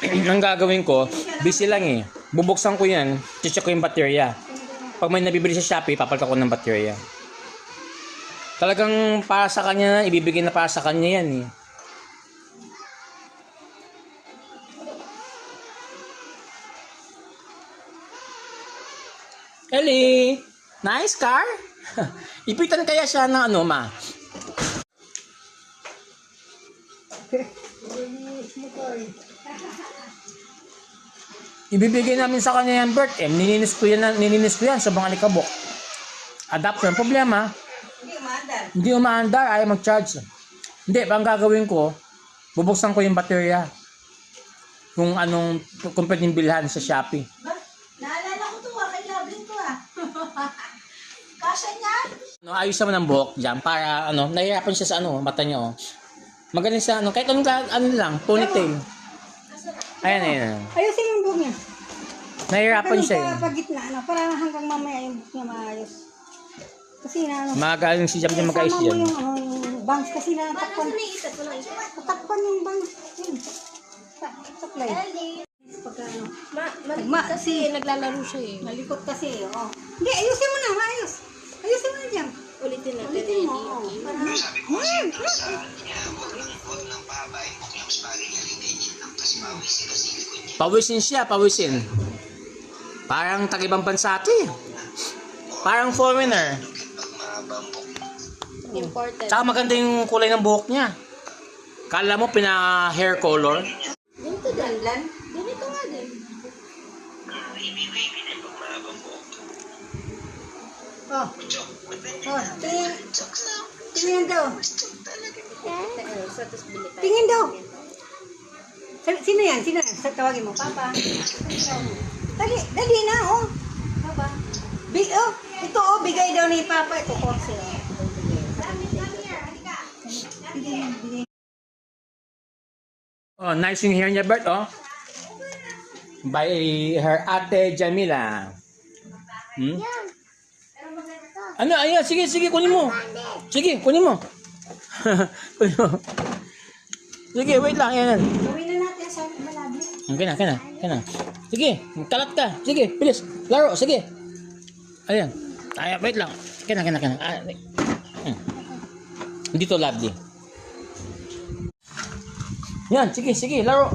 ang gagawin ko, busy lang eh. Bubuksan ko yan, check ko yung baterya. Pag may nabibili sa Shopee, papalitan ko ng baterya. Talagang para sa kanya na, ibibigay na para sa kanya yan eh. Ellie! Nice car? Ipitan kaya siya ng ano, ma? Ibibigay namin sa kanya yung Bert. Nininis ko yan sa mga alikabok. Adapter, problema. Hindi umaandar, ayaw mag-charge. Hindi, ang gagawin ko, bubuksan ko yung baterya. Kung pwedeng bilhan sa Shopee. Naalala ko to kay Lovely to Kasya niya? Ayos naman ang buhok dyan para nahihirapan siya sa mata niya Magaling sa kahit lang, ponytail. Ayan. Ayusin yung buhok niya. Nahihirapan siya Pag gitna, para hanggang mamaya yung buhok niya maayos. Kasi magaling si Jam din mag-ayos sama mo dyan. yung bangs kasi natakpan. Natakpan yung bangs. Yun. Supply. Kasi naglalaro siya eh. Malikot kasi, Hindi, ayusin mo na, maayos. Ayusin mo na dyan. Ulitin natin. Ulitin mo, Sabi ko kasi sa kanya, huwag lang pahabain mo kaya mas bagay niya litigin lang kasi pawisin kasi likod niya. Pawisin siya, pawisin. Parang tag-ibang bansa ito eh. Parang foreigner. Pag mahaba ang buhok. Important. Tsaka maganda yung kulay ng buhok niya. Kala mo pina-hair color? Ganito din. Ganito nga din. Wavy na pag mahaba ang buhok. Tingin daw. Tapos bilitan. Tingin daw. Sino yan? Tawagin mo, Papa. Dali na, Papa. Ito, bigay daw ni Papa. Ito, Corse. Nice yung hair niya, Bert, By her ate Jamila. Ayan, sige, kunin mo. Sige, kunin mo. Sige, wait lang, ayan. Gawin na natin sa malabi. Okay na. Sige, kalat ka. Sige, bilis. Laro, sige. Ayan. Wait lang. Kena. Dito, lovely. Yan, sige, laro.